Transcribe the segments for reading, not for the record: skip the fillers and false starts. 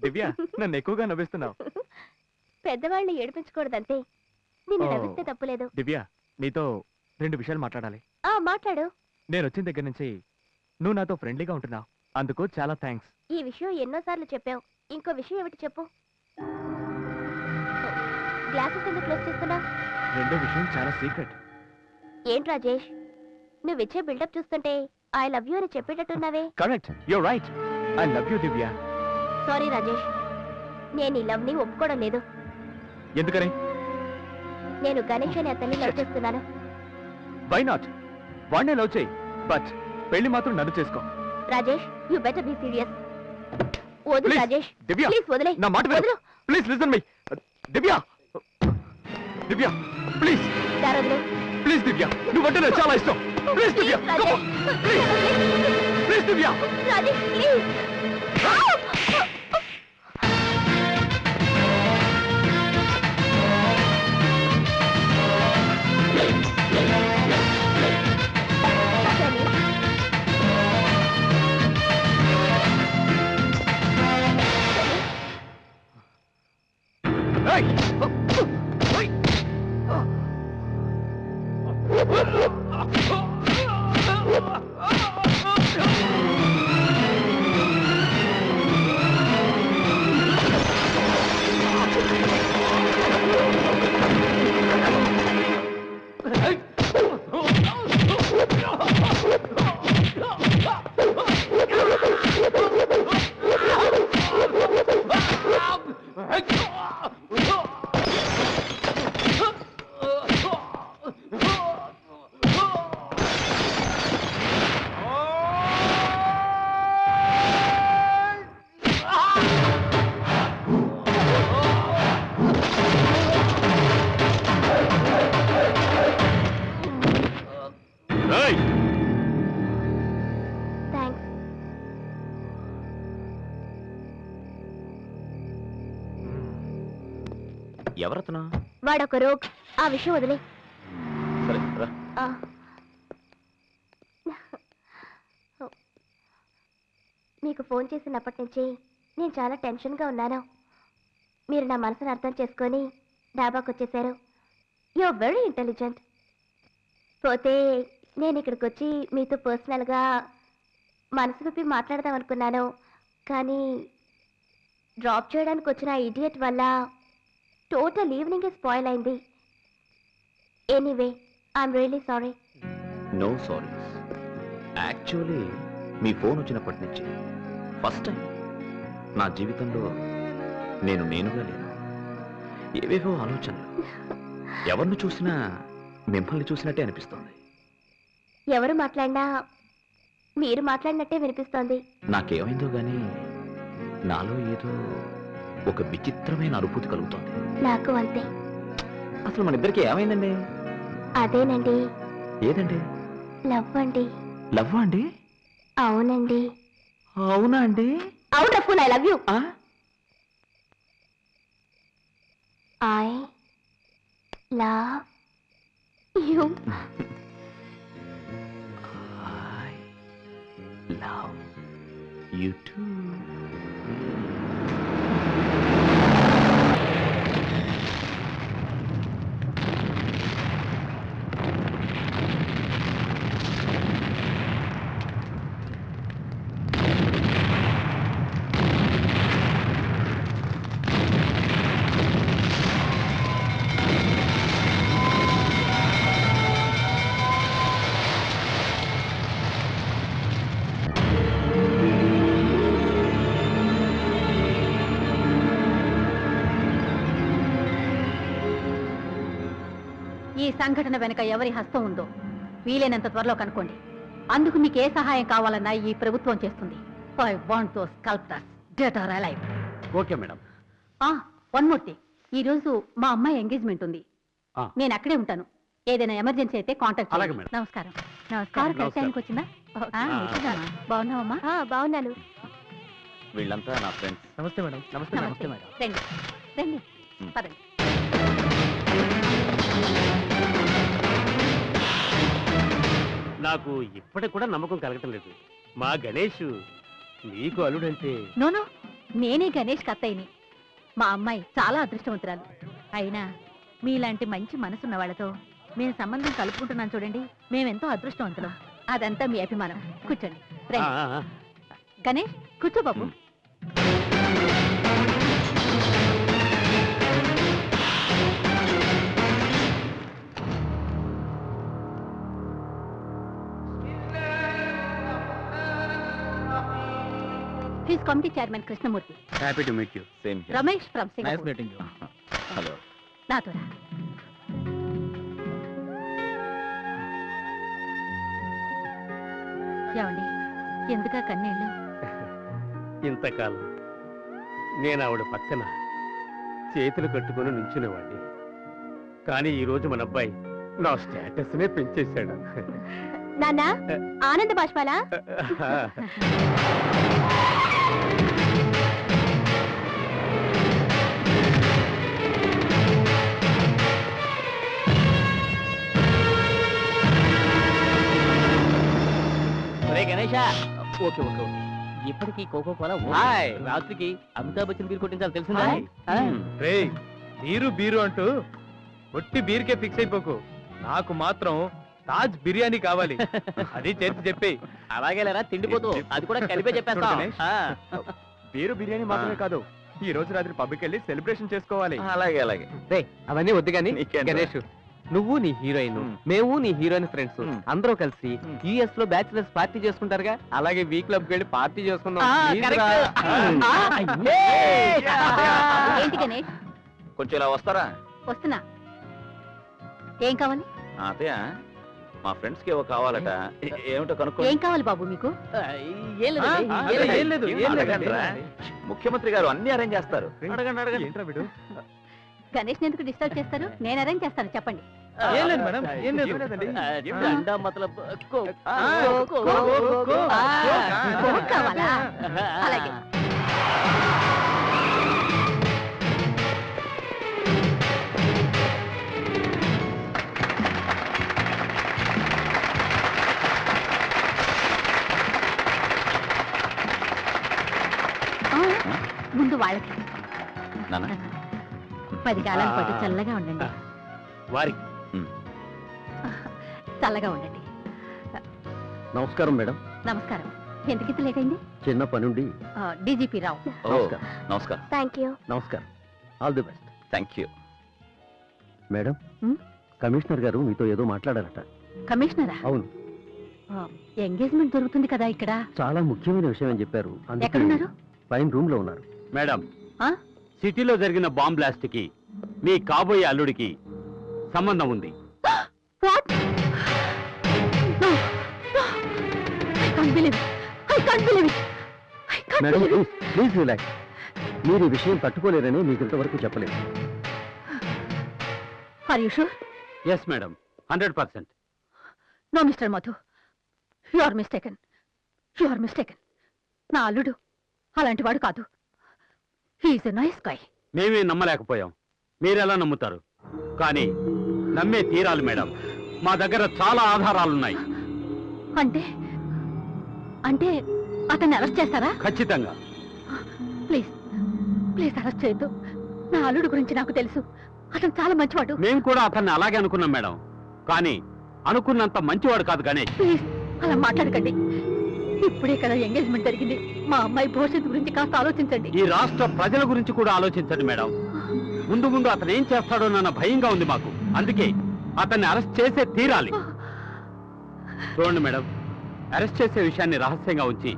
దివ్య, నన్ను ఎక్కువగా నవ్విస్తున్నావు. పెద్దవాళ్ళని ఏడిపించకూడదంతే. నిన్ను నవ్విస్తే తప్పులేదు. దివ్య, నీతో 2 విషయాలు మాట్లాడాలి. మాట్లాడు. నేను వచ్చిన దగ్గర నుంచి నువ్వు నాతో ఫ్రెండ్లీగా ఉంటున్నావు. అందుకు చాలా థ్యాంక్స్. ఈ విషయం ఎన్నోసార్లు చెప్పావు. ఇంకో విషయం ఏమిటి చెప్పు. గ్లాసెస్ ఎందుకు క్లోజ్ చేస్తున్నావు? రెండో విషయం చాలా సీక్రెట్. ఏంటి రాజేష్, నువ్విచ్చే బిల్డప్ చూస్తుంటే ఐ లవ్ యూ అని చెప్పేటట్టున్నావే. Correct, you're right. I love you Divya. Sorry Rajesh, నేను ఈ లవ్ ని ఒప్పుకోవడం లేదు. ఎందుకని? నేను గణేష్ అని అతన్ని లవ్ చేస్తున్నాను. Why not? వాడినే లవ్ చేయి, బట్ పెళ్లి మాత్రం నన్ను చేసుకో. Rajesh, you better be serious. వదిలు రాజేష్, దివ్య, ప్లీజ్ వదిలే. నా మాట విను. Please listen me. Divya, Divya please. వదిలు ప్లీజ్ దివ్య, నువ్వంటే నాకు చాలా ఇష్టం. Please Divya, please Divya. Rajesh please. ఎవరతను? వాడొక రోగ్. ఆ విషయం వదిలే. సరే రా. మీకు ఫోన్ చేసినప్పటి నుంచి నేను చాలా టెన్షన్గా ఉన్నాను. మీరు నా మనసును అర్థం చేసుకొని డాబాకు వచ్చేసారు. You are very intelligent. పోతే నేను ఇక్కడికి వచ్చి మీతో పర్సనల్గా మనసు విప్పి మాట్లాడదాం అనుకున్నాను. కానీ డ్రాప్ చేయడానికి వచ్చిన ఇడియట్ వల్ల టోటల్ ఈవినింగ్ స్పాయిల్ అయింది. Anyway, I'm really sorry. No sorries. Actually మీ ఫోన్ వచ్చినప్పటి నుంచి ఫస్ట్ టైం నా జీవితంలో నేనుగా లేను. ఏవేవో ఆలోచనలు. ఎవరిని చూసినా మిమ్మల్ని చూసినట్టే అనిపిస్తోంది. ఎవరు మాట్లాడినా మీరు మాట్లాడినట్టే వినిపిస్తోంది. నాకేమైందో గానీ నాలో ఏదో ఒక విచిత్రమైన అనుభూతి కలుగుతోంది. నాకు అంతే. అసలు మన ఇద్దరికి ఏమైందండి? అదేనండి. ఏదండి? లవ్ అండి. లవ్ అండి? అవునండి. అవునా అండి? అవును రఫూన్, I love you. I love you. I love you too. ఈ సంఘటన వెనక ఎవరి హస్తం ఉందో వీలైనంత త్వరలో కనుక్కోండి. అందుకు మీకు ఏ సహాయం కావాలన్నా ఈ ప్రభుత్వం చేస్తుంది. I want those sculptors dead or alive. Okay madam. One more thing, ఈ రోజు మా అమ్మాయి ఎంగేజ్మెంట్ ఉంది. నేను అక్కడే ఉంటాను. ఏదైనా ఎమర్జెన్సీ అయితే కాంటాక్ట్ చేయండి. నమస్కారం. నమస్కారం. టైంకి వచ్చిందా? బాగున్నావమ్మా? బాగున్నాను. వీళ్ళంతా నా ఫ్రెండ్స్. నమస్తే మేడం. నమస్తే. నమస్తే మేడం. రండి రండి, పదండి. నాకు ఇప్పటికి కూడా నమ్మకం కలగటం లేదు. మా గణేష్ నీకు అల్లుడంటే నోనో, నేనే గణేష్ కత్తయ్యని. మా అమ్మాయి చాలా అదృష్టవంతురాలు. అయినా మీలాంటి మంచి మనసున్న వాళ్ళతో మేము సంబంధం కలుపుకుంటున్నాం చూడండి, మేమెంతో అదృష్టవంతులం. అదంతా మీ అభిమానం. కూర్చోండి. రండి. గణేష్ కూర్చో బాబు. He's committee chairman Krishnamurthy. Happy to meet you. Same Ramesh from Singapore. Meeting you. Hello. నాతో రా. ఏమండి, ఎందుకా కన్నీళ్ళు? ఇంతకాలం నేను ఆవిడ పక్కన చేతులు కట్టుకుని నుంచునేవాడిని. కానీ ఈ రోజు మన అబ్బాయి నా స్టేటస్ నే పెంచేశాడు. నాన్న, ఆనంద బాష్పాలా? Ganesha, okay okay okay. ఇప్పటికీ కోకో కోలా రాత్రికి అమితాబ్ బచ్చన్ బీర్ కొట్టించాలి తెలిసిందా? రే, బీరు బీరు అంటూ ఒట్టి బీర్కే ఫిక్స్ అయిపోకు. నాకు మాత్రం తాజ్ బిర్యానీ కావాలి. అది చేసి చెప్పి. అలాగే లేరా, తిండిపోతూ అది కూడా కలిపే చెప్పేస్తా. బీరు బిర్యానీ మాత్రమే కాదు, ఈ రోజు రాత్రి పబ్కి వెళ్ళి సెలబ్రేషన్ చేసుకోవాలి. అలాగే అలాగే. అవన్నీ వద్దు కానీ గణేష్, నువ్వు నీ హీరోయిన్, మేము నీ హీరోయిన్ ఫ్రెండ్స్ అందరూ కలిసి యుఎస్ లో బ్యాచిలర్స్ పార్టీ చేసుకుంటారుగా, అలాగే వీ క్లబ్ కి వెళ్ళి పార్టీ చేసుకుందాం. ఏంటి గణేష్? కొంచెం ఇలా వస్తారా? వస్తున్నా. ఏం కావాలి? అదే మా ఫ్రెండ్స్ కి ఏవో కావాలట. ఏమిటో కనుక్కో. ఏం కావాలి బాబు మీకు? ముఖ్యమంత్రి గారు అన్ని అరేంజ్ చేస్తారు. అడగండి అడగండి. గణేష్ ఎందుకు డిస్టర్బ్ చేస్తారు? నేను అరేంజ్ చేస్తాను, చెప్పండి. కావాలా? అలాగే. ముందు వాళ్ళకి 10 కాలాల పాటు చల్లగా ఉండండి. వారికి చల్లగా ఉండండి. నమస్కారం మేడం. నమస్కారం. ఎందుకింత లేట్ అయింది? చిన్న పనుండి. డీజీపీ రావు. నమస్కారం. Thank you. నమస్కారం. All the best. Thank you. Madam, commissioner గారు మీతో ఏదో మాట్లాడారట. కమిషనరా? అవును. ఎంగేజ్మెంట్ జరుగుతుంది కదా ఇక్కడ. చాలా ముఖ్యమైన విషయం అని చెప్పారు. ఎక్కడున్నారు? పైన రూమ్ లో ఉన్నారు. మేడం, సిటీలో జరిగిన బాంబ్ బ్లాస్ట్ కి మీ కాబోయే అల్లుడికి సంబంధం ఉంది. Madam, please relax. మీరు ఈ విషయం పట్టుకోలేరని మీకు ఇంతవరకు చెప్పలేదు. Are you sure? Yes madam, 100%. No mister Madhu, you are mistaken. You are mistaken. నా అల్లుడు అలాంటి వాడు కాదు. He's a nice guy. మేమే నమ్మలేకపోయాం, మీరెలా నమ్ముతారు? కానీ నమ్మే తీరాలి మేడం. మా దగ్గర చాలా ఆధారాలున్నాయి. అంటే అంటే అతన్ని అరెస్ట్ చేస్తారా? ఖచ్చితంగా. ప్లీజ్ ప్లీజ్ అరెస్ట్ చేయొద్దు. నా అల్లుడు గురించి నాకు తెలుసు. అతను చాలా మంచివాడు. మేము కూడా అతన్ని అలాగే అనుకున్నాం మేడం. కానీ అనుకున్నంత మంచివాడు కాదు గణేష్. ప్లీజ్ అలా మాట్లాడకండి. ఇప్పుడే కదా ఎంగేజ్మెంట్ జరిగింది. మా అమ్మాయి భవిష్యత్తు గురించి కాస్త ఆలోచించండి. ఈ రాష్ట్ర ప్రజల గురించి కూడా ఆలోచించండి మేడం. ముందు ముందు అతను ఏం చేస్తాడోనన్న భయంగా ఉంది మాకు. అందుకే అతన్ని అరెస్ట్ చేసే తీరాలి. చూడండి మేడం, అరెస్ట్ చేసే విషయాన్ని రహస్యంగా ఉంచి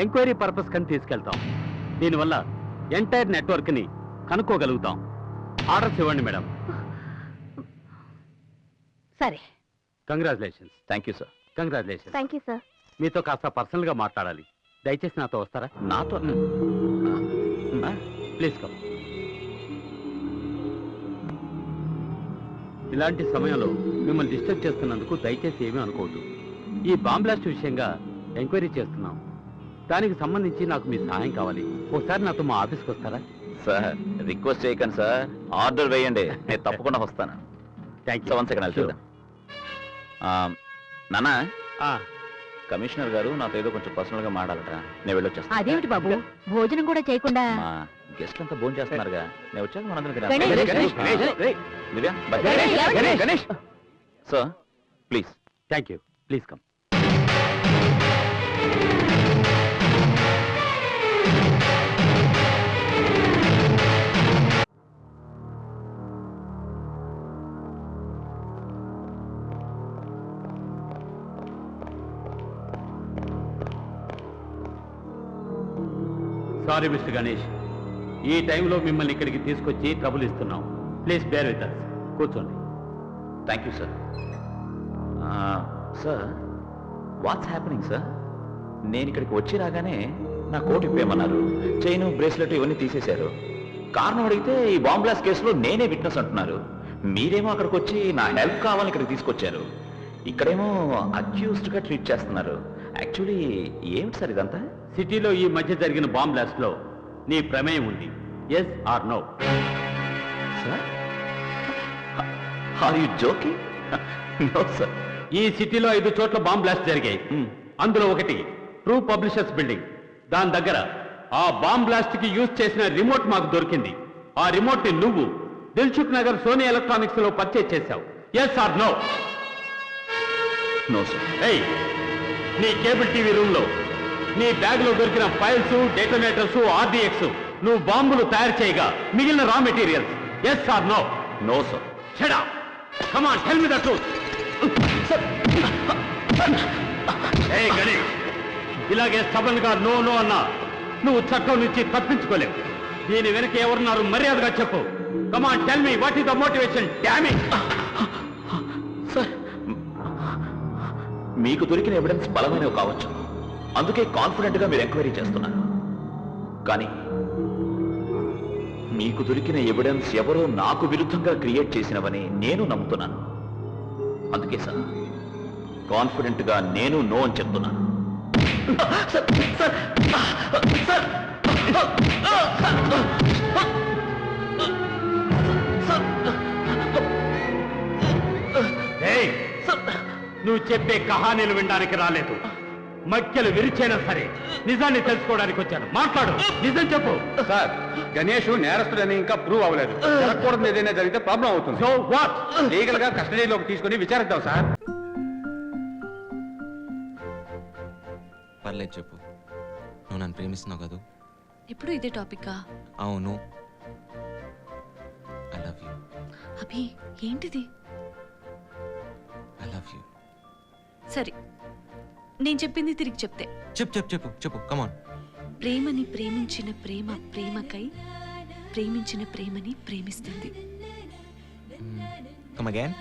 ఎంక్వైరీ పర్పస్ కని తీసుకెళ్తాం. దీనివల్ల ఎంటైర్ నెట్వర్క్ ని కనుక్కోగలుగుతాం. ఆర్డర్స్ ఇవ్వండి మేడం. సరే. Congratulations. Thank you sir. Congratulations. Thank you sir. మీతో కాస్త పర్సనల్ గా మాట్లాడాలి. దయచేసి నాతో వస్తారా? నాతో? Please come. ఇలాంటి సమయంలో మిమ్మల్ని డిస్టర్బ్ చేస్తున్నందుకు దయచేసి ఏమీ అనుకోవద్దు. ఈ బాంబ్ బ్లాస్ట్ విషయంగా ఎంక్వైరీ చేస్తున్నాం. దానికి సంబంధించి నాకు మీ సహాయం కావాలి. ఒకసారి నాతో మా ఆఫీస్కి వస్తారా? సార్, రిక్వెస్ట్ చేయకండి సార్, ఆర్డర్ వేయండి, నేను తప్పకుండా వస్తాను. Thank you. 1 సెకండ్ చూద్దాం. నాన్న, కమిషనర్ గారు నాతో ఏదో కొంచెం పర్సనల్ గా మాట్లాడట నేను వెళ్ళొచ్చేస్తాను. అదేమిటి బాబు భోజనం కూడా చేయకుండా మా గెస్ట్ అంతా భోజనం చేస్తున్నారుగా, నేను వచ్చాక మనందరం Ganesh! Sir please. Thank you. Please come. Sorry mister Ganesh, ఈ టైంలో మిమ్మల్ని ఇక్కడికి తీసుకొచ్చి ట్రబుల్ ఇస్తున్నాం. Please bear with us. కూర్చోండి. Thank you sir. Sir what's happening sir? నేను ఇక్కడికి వచ్చి రాగానే నా కోట్ ఇప్పేయమన్నారు, చైన్ బ్రేస్లెట్ ఇవన్నీ తీసేశారు. కారణం అడిగితే ఈ బాంబ్ బ్లాస్ట్ కేసులో నేనే విట్నెస్ అంటున్నారు. మీరేమో అక్కడికి వచ్చి నా హెల్ప్ కావాలని ఇక్కడికి తీసుకొచ్చారు. ఇక్కడేమో అక్యూస్డ్ గా ట్రీట్ చేస్తున్నారు. యాక్చువల్లీ ఏమిటి సార్ ఇదంతా? సిటీలో ఈ మధ్య జరిగిన బాంబ్ బ్లాస్ట్ లో నీ ప్రమేయం ఉంది. Yes or no? Sir are you joking? No sir. ఈ సిటీలో 5 చోట్ల బాంబ్ బ్లాస్ట్ జరిగాయి. అందులో ఒకటి ట్రూ పబ్లిషర్స్ బిల్డింగ్. దాని దగ్గర ఆ బాంబ్ బ్లాస్ట్ కి యూజ్ చేసిన రిమోట్ మాకు దొరికింది. ఆ రిమోట్ ని నువ్వు దిల్సుఖ్ నగర్ సోనీ ఎలక్ట్రానిక్స్ లో పర్చేజ్ చేశావు. Yes or no? No sir. ఏయ్, నీ కేబుల్ టీవీ రూమ్ లో నీ బ్యాగ్ లో దొరికిన ఫైల్స్, డెటోనేటర్స్, ఆర్డిఎక్స్ నువ్వు బాంబులు తయారు చేయగా మిగిలిన raw materials. Yes or no? No sir. Shut up. Come on, tell me the truth. ఏయ్ గణేష్, ఇలాగే స్టబన్ గా నో నో అన్నా నువ్వు చట్టం నుంచి తప్పించుకోలేవు. దీని వెనక ఎవరున్నారు మర్యాదగా చెప్పు. Come on, tell me what is the motivation? Damn it. Sir మీకు దొరికిన ఎవిడెన్స్ బలమైనవి కావచ్చు, అందుకే కాన్ఫిడెంట్ గా మీరు ఎంక్వైరీ చేస్తున్నారు. కానీ మీకు దొరికిన ఎవిడెన్స్ ఎవరో నాకు విరుద్ధంగా క్రియేట్ చేసినవని నేను నమ్ముతున్నాను. అందుకే సార్ కాన్ఫిడెంట్ గా నేను నో అని చెప్తున్నాను. ఏయ్, నువ్వు చెప్పే కహానీలు వినడానికి రాలేదు. మక్కెలు విరిచైనా సరే నిజాన్ని తెలుసుకోవడానికి వచ్చాను. మాట్లాడు, నిజం చెప్పు. సార్, గణేష్ నేరస్తుడని ఇంకా ప్రూవ్ అవ్వలేదు. జరగకూడదు ఏదైనా జరిగితే ప్రాబ్లం అవుతుంది. So what? లీగల్ గా కస్టడీలోకి తీసుకుని విచారిద్దాం సార్. పర్లేదు చెప్పు. నువ్వు నన్ను ప్రేమిస్తున్నావు కదూ? ఎప్పుడు ఇదే టాపిక్కా? అవును. I love you. అభి, ఏంటిది? I love you. సరే, నేను చెప్పింది తిరిగి చెప్తే. చెప్పు చెప్పు చెప్పు చెప్పు. కమాన్. ప్రేమని ప్రేమించిన ప్రేమ ప్రేమకై ప్రేమించిన ప్రేమని ప్రేమిస్తుంది. Come again.